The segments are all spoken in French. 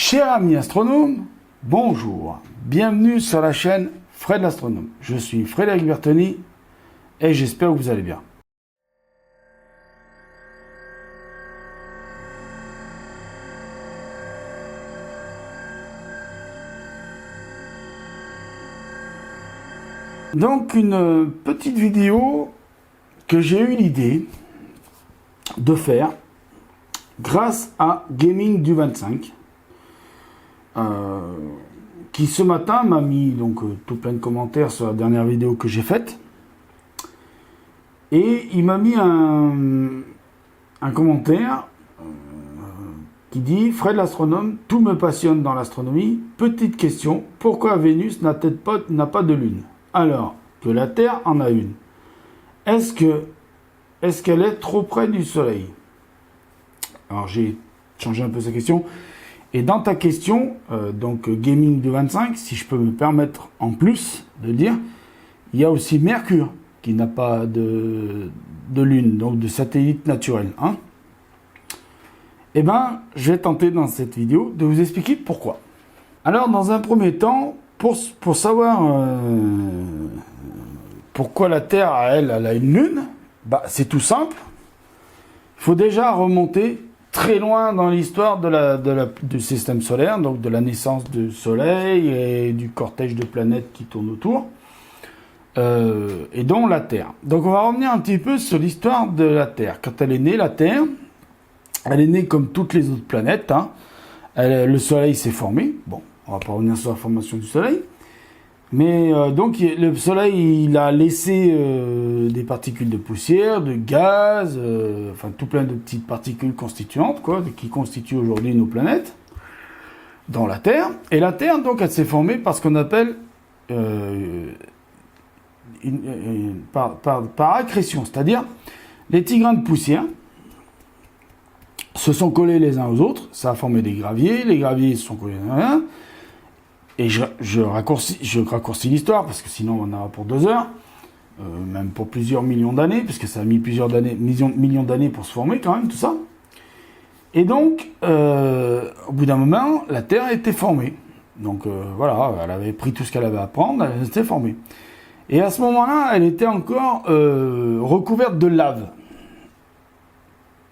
Chers amis astronomes, bonjour, bienvenue sur la chaîne Fred l'astronome. Je suis Frédéric Bertoni et j'espère que vous allez bien. Donc une petite vidéo que j'ai eu l'idée de faire grâce à Gaming du 25 qui ce matin m'a mis donc tout plein de commentaires sur la dernière vidéo que j'ai faite et il m'a mis un commentaire qui dit: Fred l'astronome, tout me passionne dans l'astronomie. Petite question, pourquoi Vénus n'a pas de lune alors que la Terre en a une? Est-ce qu'elle est trop près du Soleil? Alors j'ai changé un peu sa question. Et dans ta question, donc Gaming de 25, si je peux me permettre en plus de dire, il y a aussi Mercure qui n'a pas de lune, donc de satellite naturel. Hein. Eh bien, je vais tenter dans cette vidéo de vous expliquer pourquoi. Alors, dans un premier temps, pour savoir pourquoi la Terre, elle a une lune, bah, c'est tout simple. Il faut déjà remonter très loin dans l'histoire du système solaire, donc de la naissance du Soleil et du cortège de planètes qui tournent autour, et dont la Terre. Donc on va revenir un petit peu sur l'histoire de la Terre. Quand elle est née, la Terre, elle est née comme toutes les autres planètes. Hein. Le Soleil s'est formé. Bon, on va pas revenir sur la formation du Soleil. Mais donc le Soleil, il a laissé des particules de poussière, de gaz, enfin tout plein de petites particules constituantes, quoi, qui constituent aujourd'hui nos planètes, dans la Terre. Et la Terre, donc, elle s'est formée par ce qu'on appelle par accrétion, c'est-à-dire les petits grains de poussière se sont collés les uns aux autres, ça a formé des graviers, les graviers se sont collés les uns aux autres. Et je raccourcis l'histoire, parce que sinon on en aura pour 2 heures, même pour plusieurs millions d'années, puisque ça a mis plusieurs millions d'années pour se former quand même, tout ça. Et donc, au bout d'un moment, la Terre a été formée. Donc voilà, elle avait pris tout ce qu'elle avait à prendre, elle s'était formée. Et à ce moment-là, elle était encore recouverte de lave.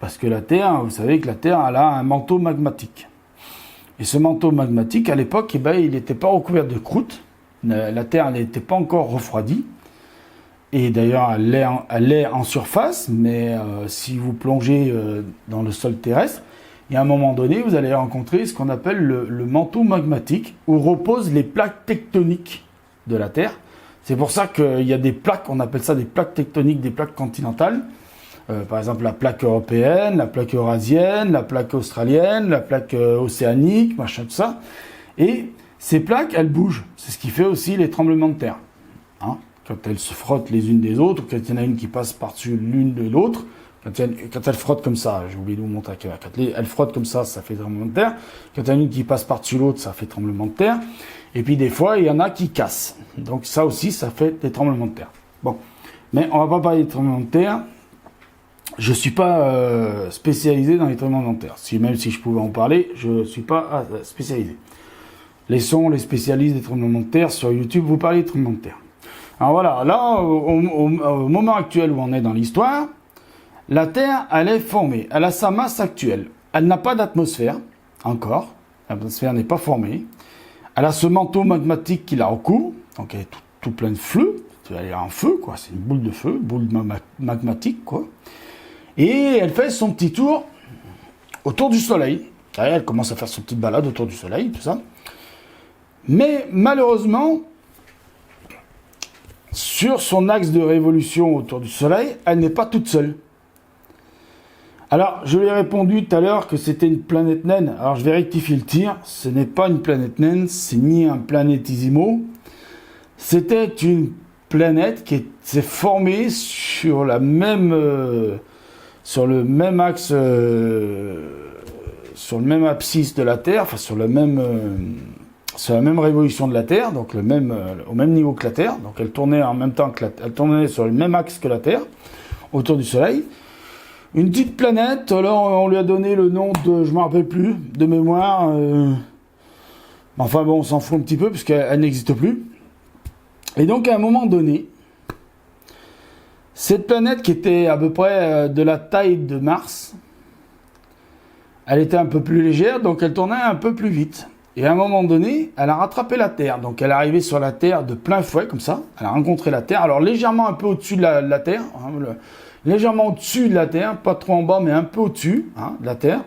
Parce que la Terre, vous savez que la Terre, elle a un manteau magmatique. Et ce manteau magmatique, à l'époque, eh ben, il n'était pas recouvert de croûte. La Terre n'était pas encore refroidie. Et d'ailleurs, elle est en surface, mais si vous plongez dans le sol terrestre, il y a un moment donné, vous allez rencontrer ce qu'on appelle le manteau magmatique, où reposent les plaques tectoniques de la Terre. C'est pour ça qu'il y a des plaques, on appelle ça des plaques tectoniques, des plaques continentales. Par exemple, la plaque européenne, la plaque eurasienne, la plaque australienne, la plaque océanique, machin, tout ça. Et ces plaques, elles bougent. C'est ce qui fait aussi les tremblements de terre. Hein, quand elles se frottent les unes des autres, ou quand il y en a une qui passe par-dessus l'une de l'autre, quand elles frottent comme ça, j'ai oublié de vous montrer, quand elles frottent comme ça fait tremblement de terre. Quand il y en a une qui passe par-dessus l'autre, ça fait tremblement de terre. Et puis des fois, il y en a qui cassent. Donc ça aussi, ça fait des tremblements de terre. Bon, mais on va pas parler des tremblements de terre. Je ne suis pas spécialisé dans les tremblements de terre. Même si je pouvais en parler, je ne suis pas spécialisé. Laissons les spécialistes des tremblements de terre sur YouTube vous parler des tremblements de terre. Alors voilà, là, au moment actuel où on est dans l'histoire, la Terre, elle est formée. Elle a sa masse actuelle. Elle n'a pas d'atmosphère, encore. L'atmosphère n'est pas formée. Elle a ce manteau magmatique qui la recouvre. Donc elle est tout plein de feu. Elle est en feu, quoi. C'est une boule de feu, boule magmatique, quoi. Et elle fait son petit tour autour du Soleil. Elle commence à faire son petite balade autour du Soleil, tout ça. Mais malheureusement, sur son axe de révolution autour du Soleil, elle n'est pas toute seule. Alors, je lui ai répondu tout à l'heure que c'était une planète naine. Alors, je vais rectifier le tir. Ce n'est pas une planète naine, c'est ni un planétissimo. C'était une planète qui s'est formée sur la même... sur le même axe, sur le même abscisse de la Terre, enfin sur la même révolution de la Terre, donc au même niveau que la Terre. Donc elle tournait en même temps elle tournait sur le même axe que la Terre, autour du Soleil. Une petite planète. Alors on lui a donné le nom de, je me rappelle plus, de mémoire, Enfin bon, on s'en fout un petit peu, puisqu'elle n'existe plus. Et donc, à un moment donné, cette planète qui était à peu près de la taille de Mars, elle était un peu plus légère, donc elle tournait un peu plus vite. Et à un moment donné, elle a rattrapé la Terre. Donc elle est arrivée sur la Terre de plein fouet, comme ça. Elle a rencontré la Terre, alors légèrement un peu au-dessus de la Terre. Hein, légèrement au-dessus de la Terre, pas trop en bas, mais un peu au-dessus de la Terre.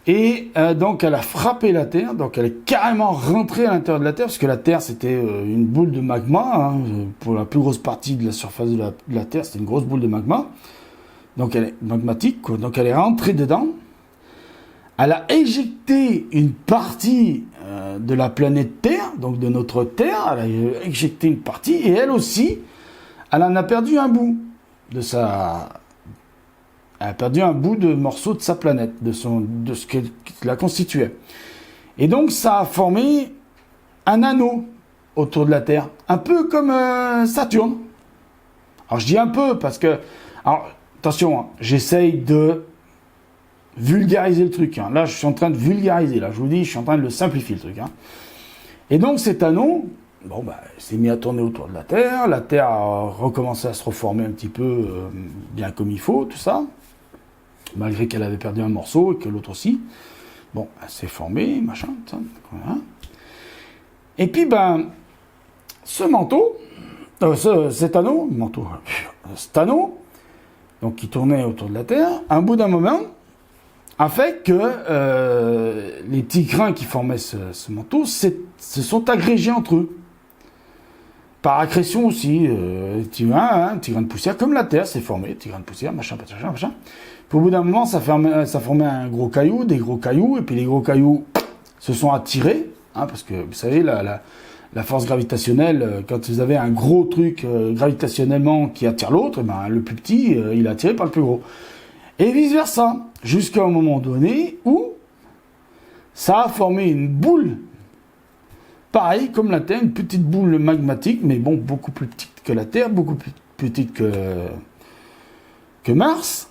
Et donc elle a frappé la Terre, donc elle est carrément rentrée à l'intérieur de la Terre, parce que la Terre c'était une boule de magma, pour la plus grosse partie de la surface de la Terre, c'était une grosse boule de magma, donc elle est magmatique, quoi. Donc elle est rentrée dedans, elle a éjecté une partie de la planète Terre, donc de notre Terre, elle a éjecté une partie, et elle aussi, elle en a perdu un bout de sa... Elle a perdu un bout de morceau de sa planète, de ce qui la constituait. Et donc, ça a formé un anneau autour de la Terre, un peu comme Saturne. Alors, je dis un peu parce que... Alors, attention, j'essaye de vulgariser le truc. Là, je suis en train de vulgariser. Là, je vous dis, je suis en train de le simplifier, le truc. Et donc, cet anneau, s'est mis à tourner autour de la Terre. La Terre a recommencé à se reformer un petit peu, bien comme il faut, tout ça. Malgré qu'elle avait perdu un morceau et que l'autre aussi. Bon, elle s'est formée, machin, ça, voilà. Et puis, ce manteau, cet anneau, donc qui tournait autour de la Terre, à un bout d'un moment, a fait que les petits grains qui formaient ce manteau se sont agrégés entre eux. Par accrétion aussi, petit grain de poussière, comme la Terre s'est formée, petit grain de poussière, machin. Puis au bout d'un moment, ça formait un gros caillou, des gros cailloux, et puis les gros cailloux se sont attirés, parce que vous savez, la force gravitationnelle, quand vous avez un gros truc gravitationnellement qui attire l'autre, le plus petit, il est attiré par le plus gros. Et vice-versa, jusqu'à un moment donné où ça a formé une boule, pareil comme la Terre, une petite boule magmatique, mais bon, beaucoup plus petite que la Terre, beaucoup plus petite que Mars.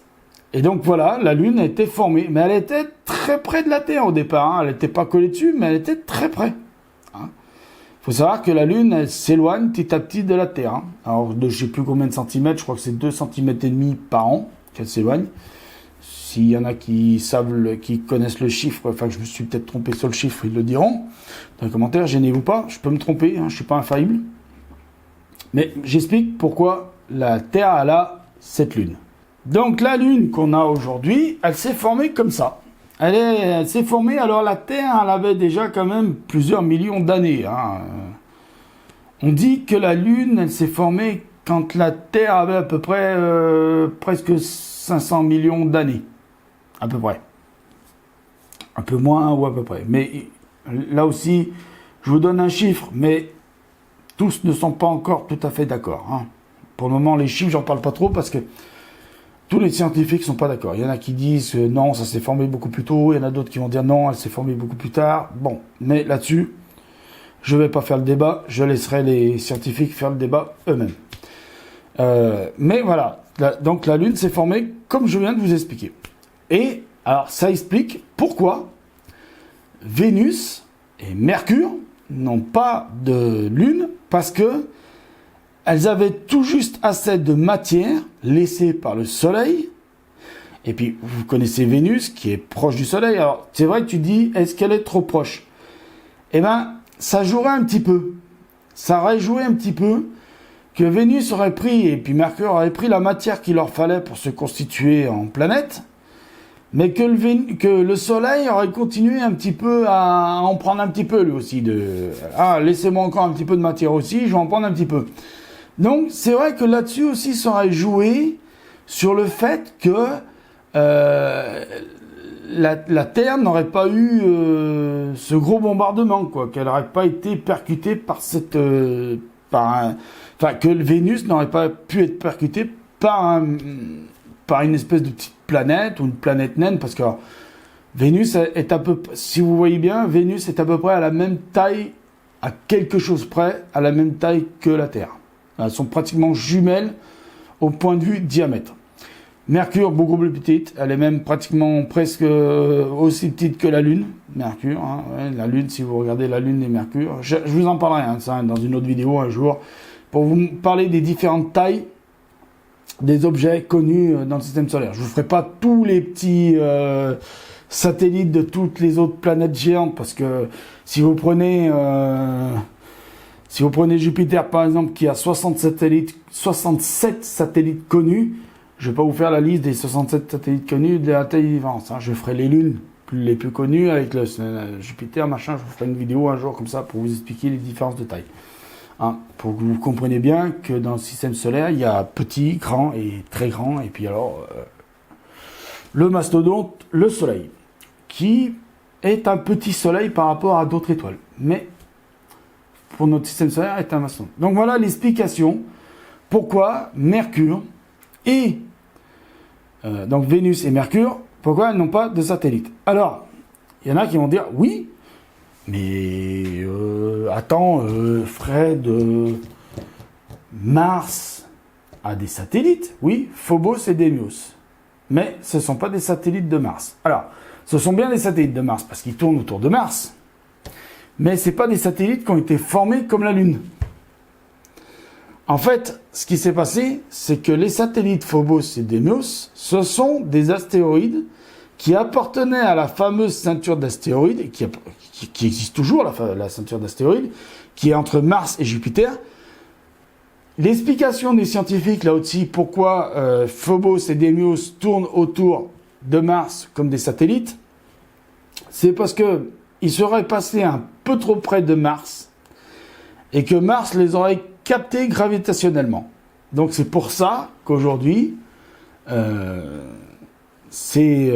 Et donc voilà, la Lune a été formée. Mais elle était très près de la Terre au départ. Elle n'était pas collée dessus, mais elle était très près. Il faut savoir que la Lune, elle s'éloigne petit à petit de la Terre. Alors, je ne sais plus combien de centimètres, je crois que c'est 2,5 cm par an qu'elle s'éloigne. S'il y en a qui savent, qui connaissent le chiffre, enfin, je me suis peut-être trompé sur le chiffre, ils le diront dans les commentaires. Gênez-vous pas, je peux me tromper, je ne suis pas infaillible. Mais j'explique pourquoi la Terre a cette Lune. Donc la Lune qu'on a aujourd'hui, elle s'est formée comme ça. Elle s'est formée, alors la Terre, elle avait déjà quand même plusieurs millions d'années. On dit que la Lune, elle s'est formée quand la Terre avait à peu près presque 500 millions d'années. À peu près. Un peu moins ou à peu près. Mais là aussi, je vous donne un chiffre, mais tous ne sont pas encore tout à fait d'accord. Pour le moment, les chiffres, j'en parle pas trop parce que tous les scientifiques ne sont pas d'accord. Il y en a qui disent que non, ça s'est formé beaucoup plus tôt. Il y en a d'autres qui vont dire non, elle s'est formée beaucoup plus tard. Bon, mais là-dessus, je ne vais pas faire le débat. Je laisserai les scientifiques faire le débat eux-mêmes. Mais voilà. Donc la Lune s'est formée comme je viens de vous expliquer. Et alors ça explique pourquoi Vénus et Mercure n'ont pas de Lune, parce que elles avaient tout juste assez de matière laissée par le Soleil. Et puis, vous connaissez Vénus, qui est proche du Soleil. Alors, c'est vrai que tu dis, est-ce qu'elle est trop proche? Eh bien, ça jouerait un petit peu. Ça aurait joué un petit peu que Vénus aurait pris, et puis Mercure aurait pris la matière qu'il leur fallait pour se constituer en planète, mais que le Soleil aurait continué un petit peu à en prendre un petit peu, lui aussi. Laissez-moi encore un petit peu de matière aussi, je vais en prendre un petit peu. Donc, c'est vrai que là-dessus aussi, ça aurait joué sur le fait que la Terre n'aurait pas eu ce gros bombardement, quoi, qu'elle n'aurait pas été percutée par que Vénus n'aurait pas pu être percutée par une espèce de petite planète ou une planète naine, parce que Vénus est si vous voyez bien, Vénus est à peu près à la même taille, à quelque chose près, à la même taille que la Terre. Elles sont pratiquement jumelles au point de vue diamètre. Mercure, beaucoup plus petite. Elle est même pratiquement presque aussi petite que la Lune. Mercure, hein, ouais, la Lune, si vous regardez la Lune et Mercure. Je vous en parlerai hein, ça, dans une autre vidéo un jour, pour vous parler des différentes tailles des objets connus dans le système solaire. Je vous ferai pas tous les petits satellites de toutes les autres planètes géantes, parce que si vous prenez Jupiter par exemple, qui a 67 satellites connus, je vais pas vous faire la liste des 67 satellites connus de la taille différente. Hein. Je ferai les lunes les plus connues avec le Jupiter, machin. Je vous ferai une vidéo un jour comme ça pour vous expliquer les différences de taille. Hein, pour que vous compreniez bien que dans le système solaire, il y a petit, grand et très grand. Et puis alors, le mastodonte, le Soleil, qui est un petit soleil par rapport à d'autres étoiles. Mais pour notre système solaire, est un mastodonte. Donc voilà l'explication pourquoi Mercure et donc Vénus et Mercure, pourquoi elles n'ont pas de satellite. Alors, il y en a qui vont dire, oui, mais attends, Fred, Mars a des satellites, oui, Phobos et Deimos. Mais ce ne sont pas des satellites de Mars. Alors, ce sont bien des satellites de Mars, parce qu'ils tournent autour de Mars. Mais ce n'est pas des satellites qui ont été formés comme la Lune. En fait, ce qui s'est passé, c'est que les satellites Phobos et Deimos, ce sont des astéroïdes qui appartenaient à la fameuse ceinture d'astéroïdes, qui existe toujours, la ceinture d'astéroïdes, qui est entre Mars et Jupiter. L'explication des scientifiques, là aussi, pourquoi Phobos et Deimos tournent autour de Mars comme des satellites, c'est parce qu'ils seraient passés un peu trop près de Mars, et que Mars les aurait captés gravitationnellement. Donc c'est pour ça qu'aujourd'hui, ces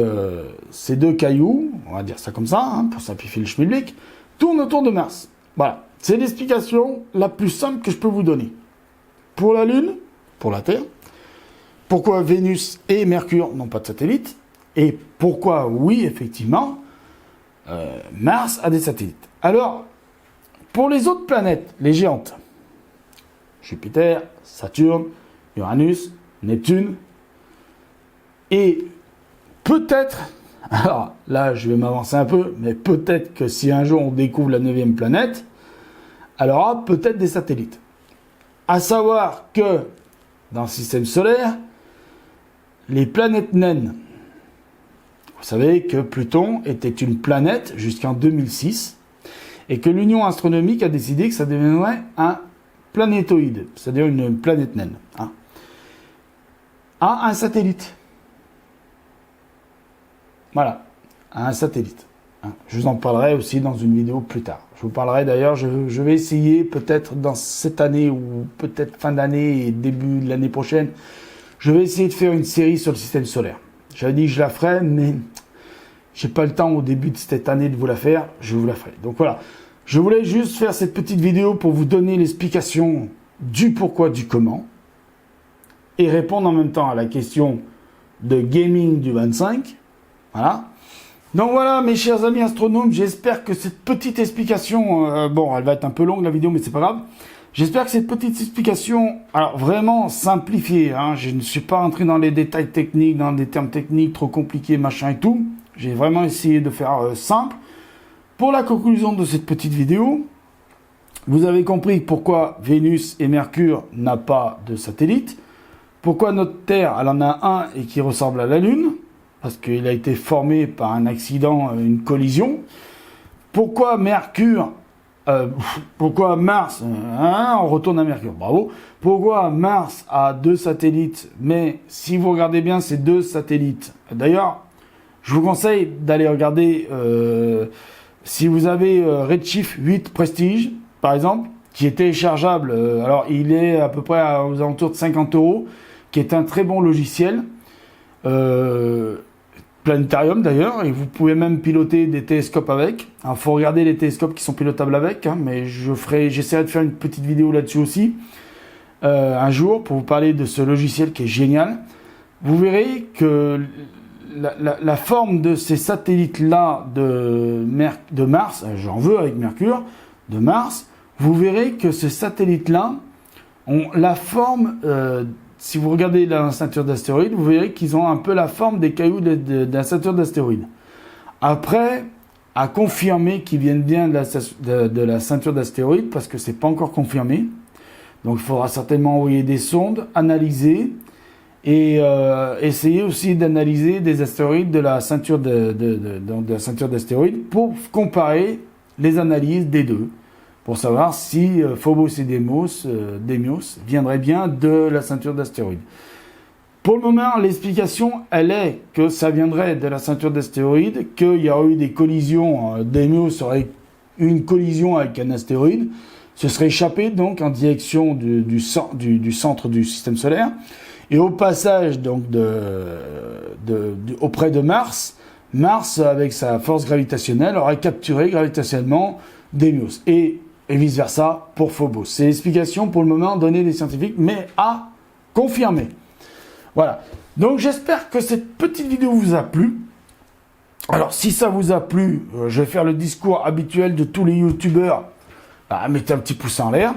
deux cailloux, on va dire ça comme ça, hein, pour simplifier le schmilblick, tournent autour de Mars. Voilà, c'est l'explication la plus simple que je peux vous donner. Pour la Lune, pour la Terre, pourquoi Vénus et Mercure n'ont pas de satellite, et pourquoi, oui, effectivement, Mars a des satellites. Alors, pour les autres planètes, les géantes, Jupiter, Saturne, Uranus, Neptune, et peut-être, alors là je vais m'avancer un peu, mais peut-être que si un jour on découvre la 9e planète, elle aura peut-être des satellites. À savoir que dans le système solaire, les planètes naines, vous savez que Pluton était une planète jusqu'en 2006, et que l'Union astronomique a décidé que ça deviendrait un planétoïde, c'est-à-dire une planète naine, hein, a un satellite. Voilà, un satellite. Hein. Je vous en parlerai aussi dans une vidéo plus tard. Je vous parlerai d'ailleurs, je vais essayer peut-être dans cette année ou peut-être fin d'année et début de l'année prochaine, je vais essayer de faire une série sur le système solaire. J'avais dit que je la ferais, mais j'ai pas le temps au début de cette année de vous la faire, je vous la ferai. Donc voilà, je voulais juste faire cette petite vidéo pour vous donner l'explication du pourquoi, du comment, et répondre en même temps à la question de gaming du 25. Voilà. Donc voilà, mes chers amis astronomes, j'espère que cette petite explication, bon, elle va être un peu longue la vidéo, mais c'est pas grave. J'espère que cette petite explication, alors vraiment simplifiée, hein, je ne suis pas rentré dans les détails techniques, dans des termes techniques trop compliqués, machin et tout. J'ai vraiment essayé de faire simple. Pour la conclusion de cette petite vidéo, vous avez compris pourquoi Vénus et Mercure n'ont pas de satellite, pourquoi notre Terre, elle en a un et qui ressemble à la Lune, parce qu'il a été formé par un accident, une collision. Pourquoi Mercure, pourquoi Mars, on retourne à Mercure, bravo. Pourquoi Mars a 2 satellites, mais si vous regardez bien, c'est 2 satellites. D'ailleurs, je vous conseille d'aller regarder, si vous avez Redshift 8 Prestige, par exemple, qui est téléchargeable, alors il est à peu près aux alentours de 50 €, qui est un très bon logiciel, planétarium d'ailleurs, et vous pouvez même piloter des télescopes avec. Il faut regarder les télescopes qui sont pilotables avec, hein, mais j'essaierai de faire une petite vidéo là-dessus aussi, un jour, pour vous parler de ce logiciel qui est génial. Vous verrez que la forme de ces satellites-là de Mars, j'en veux avec Mercure, de Mars, vous verrez que ces satellites-là ont la forme si vous regardez la ceinture d'astéroïdes, vous verrez qu'ils ont un peu la forme des cailloux de la ceinture d'astéroïdes. Après, à confirmer qu'ils viennent bien de la ceinture d'astéroïdes, parce que c'est pas encore confirmé. Donc il faudra certainement envoyer des sondes, analyser, et essayer aussi d'analyser des astéroïdes de la ceinture de la ceinture d'astéroïdes pour comparer les analyses des deux, pour savoir si Phobos et Deimos viendraient bien de la ceinture d'astéroïdes. Pour le moment, l'explication, elle est que ça viendrait de la ceinture d'astéroïdes, qu'il y aurait eu des collisions, Deimos aurait eu une collision avec un astéroïde, se serait échappé donc en direction du centre du système solaire, et au passage donc auprès de Mars, avec sa force gravitationnelle, aurait capturé gravitationnellement Deimos. Et vice-versa pour Phobos. C'est l'explication pour le moment donnée des scientifiques, mais à confirmer. Voilà. Donc j'espère que cette petite vidéo vous a plu. Alors si ça vous a plu, je vais faire le discours habituel de tous les youtubeurs. Mettez un petit pouce en l'air.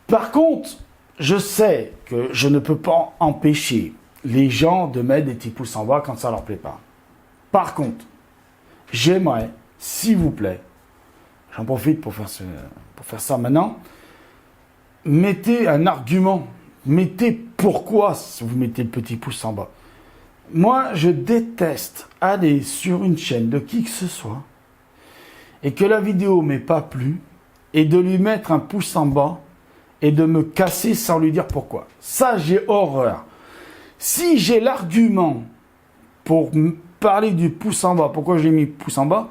Par contre, je sais que je ne peux pas empêcher les gens de mettre des petits pouces en bas quand ça leur plaît pas. Par contre, j'aimerais, s'il vous plaît, j'en profite pour faire ça maintenant, mettez un argument. Mettez pourquoi vous mettez le petit pouce en bas. Moi, je déteste aller sur une chaîne de qui que ce soit et que la vidéo m'ait pas plu et de lui mettre un pouce en bas et de me casser sans lui dire pourquoi. Ça, j'ai horreur. Si j'ai l'argument pour parler du pouce en bas, pourquoi j'ai mis pouce en bas,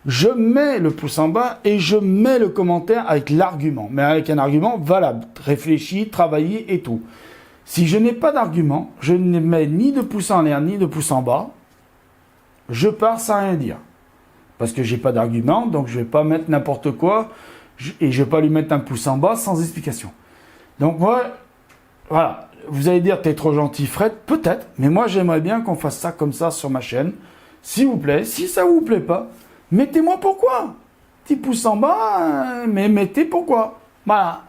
je mets le pouce en bas et je mets le commentaire avec l'argument. Mais avec un argument valable, réfléchi, travaillé et tout. Si je n'ai pas d'argument, je ne mets ni de pouce en l'air ni de pouce en bas, je pars sans rien dire. Parce que j'ai pas d'argument, donc je vais pas mettre n'importe quoi et je vais pas lui mettre un pouce en bas sans explication. Donc moi, voilà, vous allez dire t'es trop gentil Fred, peut-être, mais moi j'aimerais bien qu'on fasse ça comme ça sur ma chaîne. S'il vous plaît, si ça vous plaît pas, mettez-moi pourquoi. Petit pouce en bas, mais mettez pourquoi. Voilà.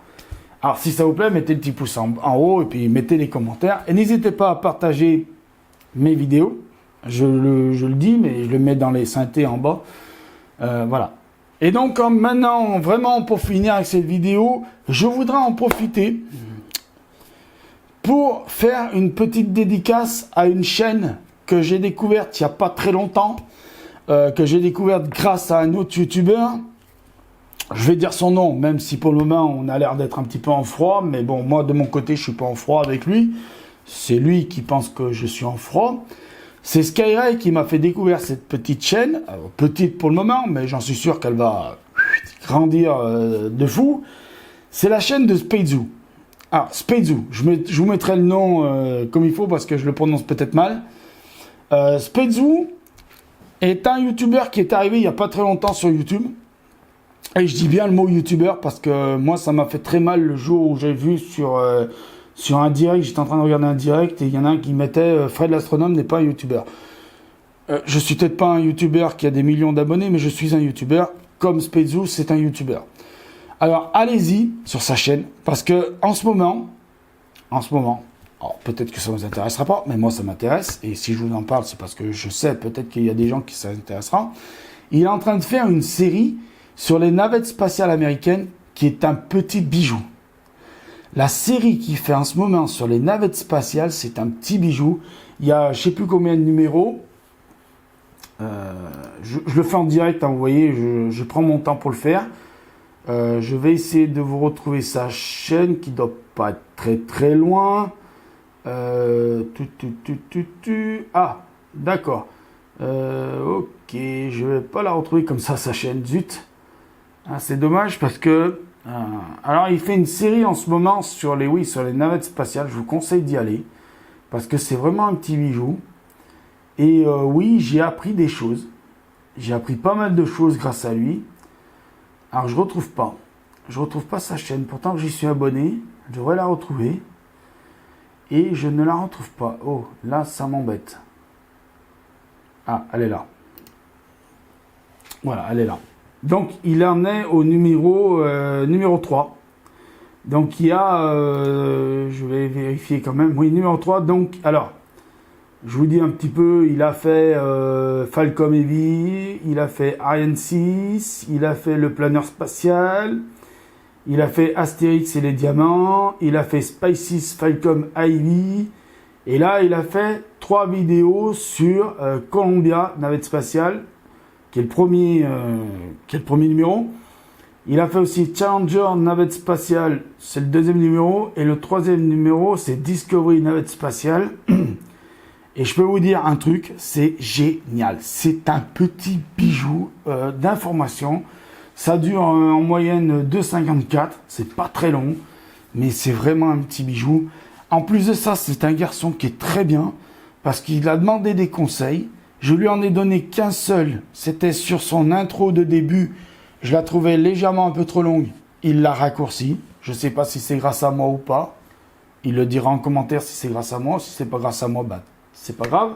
Alors si ça vous plaît, mettez le petit pouce en haut et puis mettez les commentaires. Et n'hésitez pas à partager mes vidéos. Je le dis, mais je le mets dans les synthés en bas. Voilà. Et donc maintenant, vraiment pour finir avec cette vidéo, je voudrais en profiter pour faire une petite dédicace à une chaîne que j'ai découverte il n'y a pas très longtemps, que j'ai découverte grâce à un autre youtubeur. Je vais dire son nom, même si pour le moment on a l'air d'être un petit peu en froid, mais bon, moi de mon côté je suis pas en froid avec lui. C'est lui qui pense que je suis en froid. C'est Skyray qui m'a fait découvrir cette petite chaîne, petite pour le moment, mais j'en suis sûr qu'elle va grandir de fou. C'est la chaîne de Speizu. Alors, Speizu, je vous mettrai le nom comme il faut parce que je le prononce peut-être mal. Speizu est un youtubeur qui est arrivé il n'y a pas très longtemps sur YouTube. Et je dis bien le mot youtubeur parce que moi ça m'a fait très mal le jour où j'ai vu sur un direct, j'étais en train de regarder un direct et il y en a un qui mettait Fred l'astronome n'est pas un youtubeur. Je suis peut-être pas un youtubeur qui a des millions d'abonnés, mais je suis un youtubeur comme Speizu, c'est un youtubeur. Alors allez-y sur sa chaîne parce que en ce moment, alors peut-être que ça ne vous intéressera pas, mais moi ça m'intéresse et si je vous en parle c'est parce que je sais peut-être qu'il y a des gens qui s'intéressera. Il est en train de faire une série sur les navettes spatiales américaines qui est un petit bijou. La série qu'il fait en ce moment sur les navettes spatiales, c'est un petit bijou. Il y a je ne sais plus combien de numéros. Je le fais en direct, hein, vous voyez, je prends mon temps pour le faire. Je vais essayer de vous retrouver sa chaîne qui doit pas être très très loin. Ah, d'accord. Ok, je vais pas la retrouver comme ça, sa chaîne, zut. Ah, c'est dommage parce que... alors, il fait une série en ce moment sur les navettes spatiales. Je vous conseille d'y aller parce que c'est vraiment un petit bijou. Et oui, j'ai appris des choses. J'ai appris pas mal de choses grâce à lui. Alors, je retrouve pas sa chaîne. Pourtant, j'y suis abonné. Je devrais la retrouver. Et je ne la retrouve pas. Oh, là, ça m'embête. Ah, elle est là. Voilà, elle est là. Donc, il en est au numéro 3. Donc il y a, je vais vérifier quand même, oui, numéro 3, donc, alors, je vous dis un petit peu, il a fait Falcon Heavy, il a fait Ariane 6, il a fait le planeur spatial, il a fait Astérix et les diamants, il a fait Spices Falcon Ivy, et là il a fait 3 vidéos sur Columbia, navette spatiale, qui est le premier numéro. Il a fait aussi Challenger, navette spatiale, c'est le 2e numéro, et le 3e numéro c'est Discovery, navette spatiale. Et je peux vous dire un truc, c'est génial. C'est un petit bijou d'information. Ça dure en moyenne 2,54. C'est pas très long, mais c'est vraiment un petit bijou. En plus de ça, c'est un garçon qui est très bien parce qu'il a demandé des conseils. Je lui en ai donné qu'un seul. C'était sur son intro de début. Je la trouvais légèrement un peu trop longue. Il l'a raccourci. Je ne sais pas si c'est grâce à moi ou pas. Il le dira en commentaire si c'est grâce à moi. Si c'est pas grâce à moi, bah c'est pas grave,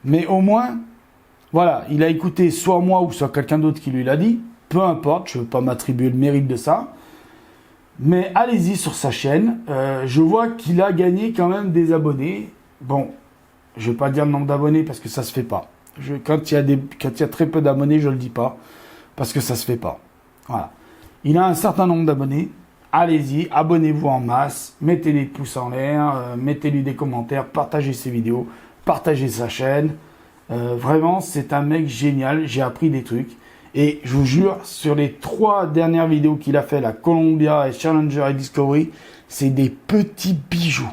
mais au moins, voilà, il a écouté soit moi ou soit quelqu'un d'autre qui lui l'a dit, peu importe, je ne veux pas m'attribuer le mérite de ça, mais allez-y sur sa chaîne, je vois qu'il a gagné quand même des abonnés, bon, je ne vais pas dire le nombre d'abonnés parce que ça se fait pas, quand il y a très peu d'abonnés, je ne le dis pas, parce que ça se fait pas, voilà, il a un certain nombre d'abonnés, allez-y, abonnez-vous en masse, mettez les pouces en l'air, mettez-lui des commentaires, partagez ses vidéos, partagez sa chaîne. Vraiment, c'est un mec génial. J'ai appris des trucs. Et je vous jure, sur les 3 dernières vidéos qu'il a fait, la Columbia et Challenger et Discovery, c'est des petits bijoux.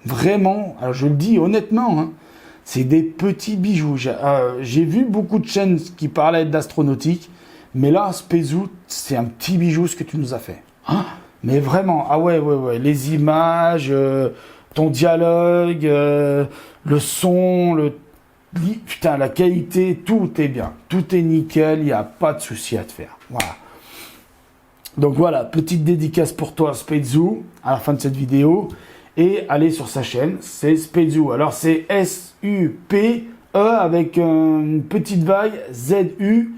Vraiment, alors je le dis honnêtement, hein, c'est des petits bijoux. J'ai vu beaucoup de chaînes qui parlaient d'astronautique, mais là, Spezou, c'est un petit bijou ce que tu nous as fait. Hein, mais vraiment, ah ouais, les images, ton dialogue, le son, putain, la qualité, tout est bien. Tout est nickel, il n'y a pas de souci à te faire. Voilà. Donc voilà, petite dédicace pour toi, Spezou, à la fin de cette vidéo. Et allez sur sa chaîne, c'est Spezou. Alors c'est S-U-P-E avec une petite vague, Z-U.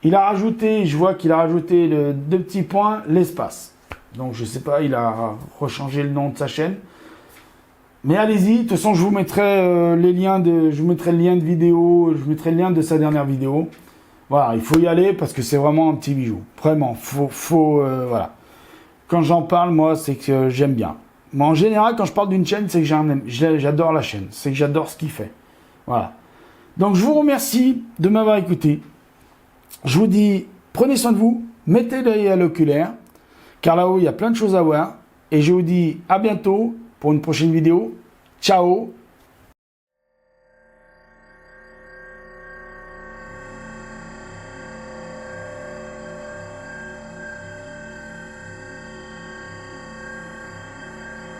Il a rajouté, je vois qu'il a rajouté 2 petits points, l'espace. Donc je sais pas, il a rechangé le nom de sa chaîne. Mais allez-y, de toute façon je vous mettrai le lien de vidéo, je vous mettrai le lien de sa dernière vidéo. Voilà, il faut y aller parce que c'est vraiment un petit bijou. Vraiment, voilà. Quand j'en parle, moi, c'est que j'aime bien. Mais en général, quand je parle d'une chaîne, c'est que j'adore la chaîne, c'est que j'adore ce qu'il fait. Voilà. Donc je vous remercie de m'avoir écouté. Je vous dis, prenez soin de vous, mettez l'œil à l'oculaire, car là-haut, il y a plein de choses à voir. Et je vous dis à bientôt pour une prochaine vidéo. Ciao!